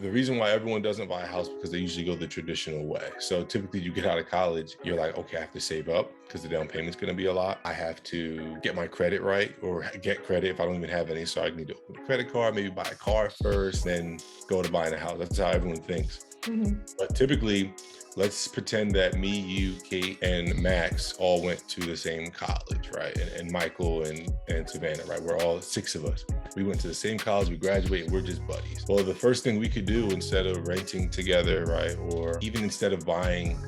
The reason why everyone doesn't buy a house because they usually go the traditional way. So typically you get out of college, you're like, okay, I have to save up because the down payment's going to be a lot. I have to get my credit right or get credit if I don't even have any. So I need to open a credit card, maybe buy a car first, then go to buying a house. That's how everyone thinks. But typically, let's pretend that me, you, Kate, and Max all went to the same college, right? And Michael and Savannah, right? We're all 6 of us. We went to the same college, we graduated, we're just buddies. Well, the first thing we could do instead of renting together, right? Or even instead of buying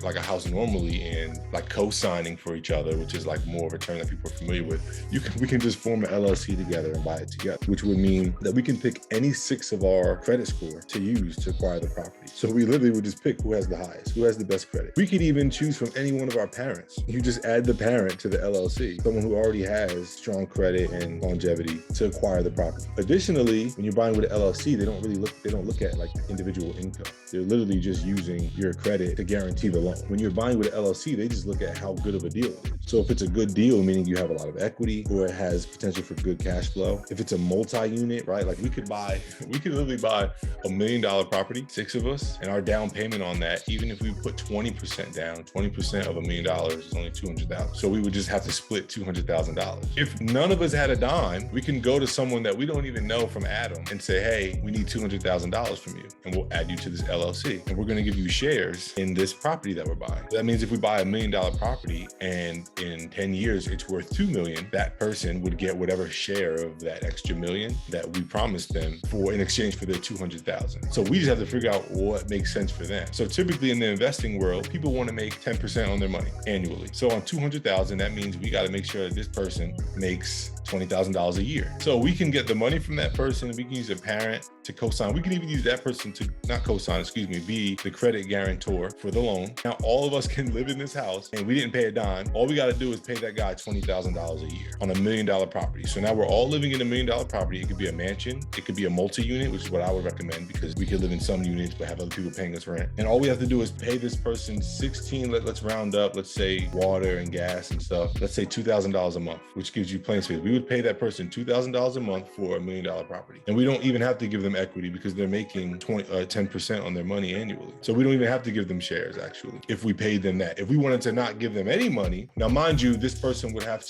like a house normally and like co-signing for each other, which is like more of a term that people are familiar with, we can just form an LLC together and buy it together, which would mean that we can pick any 6 of our credit score to use to acquire the property. So we literally would just pick who has the highest, who has the best credit. We could even choose from any one of our parents. You just add the parent to the LLC, someone who already has strong credit and longevity to acquire the property. Additionally, when you're buying with an LLC, they don't look at like individual income. They're literally just using your credit to guarantee the loan. When you're buying with an LLC, they just look at how good of a deal it is. So if it's a good deal, meaning you have a lot of equity or it has potential for good cash flow. If it's a multi-unit, right? Like we could literally buy $1 million property, 6 of us, and our down payment on that, even if we put 20% down, 20% of $1 million is only $200,000. So we would just have to split $200,000. If none of us had a dime, we can go to someone that we don't even know from Adam and say, hey, we need $200,000 from you, and we'll add you to this LLC, and we're going to give you shares in this property that we're buying. That means if we buy $1 million property and in 10 years it's worth $2 million, that person would get whatever share of that extra $1 million that we promised them in exchange for their $200,000. So we just have to figure out what makes sense for them. So typically in the investing world, people want to make 10% on their money annually. So on $200,000, that means we got to make sure that this person makes $20,000 a year. So we can get the money from that person. We can use a parent to co-sign. We can even use that person to not co-sign, be the credit guarantor for the loan. Now, all of us can live in this house and we didn't pay a dime. All we got to do is pay that guy $20,000 a year on $1 million property. So now we're all living in a $1 million property. It could be a mansion. It could be a multi-unit, which is what I would recommend because we could live in some units but have other people paying us rent. And all we have to do is pay this person 16, let's round up, let's say water and gas and stuff. Let's say $2,000 a month, which gives you plenty of space. We would pay that person $2,000 a month for $1 million property. And we don't even have to give them equity because they're making 10% on their money annually. So we don't even have to give them shares actually, if we paid them that. If we wanted to not give them any money, now mind you, this person we would have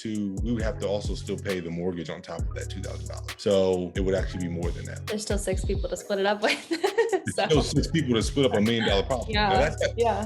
to also still pay the mortgage on top of that $2,000. So it would actually be more than that. There's still 6 people to split it up with. So. Still 6 people to split up $1 million property. Yeah.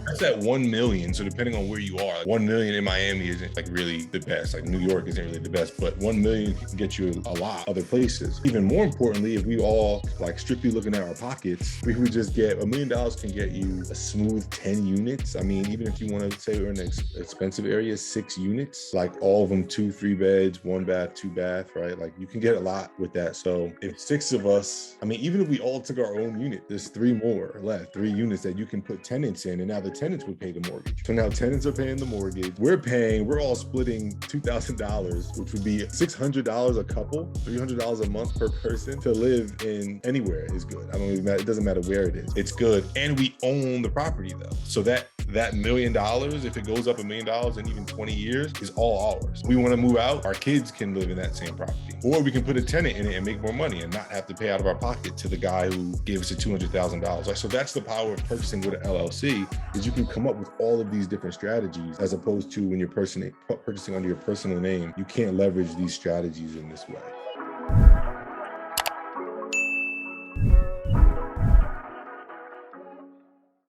That's at 1 million. So depending on where you are, 1 million in Miami isn't like really the best. Like New York isn't really the best, but 1 million can get you a lot other places. Even more importantly, if we all like strictly looking at our pockets, we would just get $1 million can get you a smooth 10 units. I mean, even if you want to say we're in an expensive area, 6 units, like all of them 2-3 beds, 1 bath, 2 bath, right? Like you can get a lot with that. So if 6 of us, I mean, even if we all took our own unit, there's 3 more left, 3 units that you can put tenants in, and now the tenants would pay the mortgage. So now tenants are paying the mortgage. We're all splitting $2,000, which would be $600 a couple, $300 a month per person to live in anywhere is good. It doesn't matter where it is. It's good. And we own the property though. So that $1 million, if it goes up $1 million in even 20 years, is all ours. We want to move out, our kids can live in that same property. Or we can put a tenant in it and make more money and not have to pay out of our pocket to the guy who gave us the $200,000. So that's the power of purchasing with an LLC, is you can come up with all of these different strategies, as opposed to when you're purchasing under your personal name, you can't leverage these strategies in this way.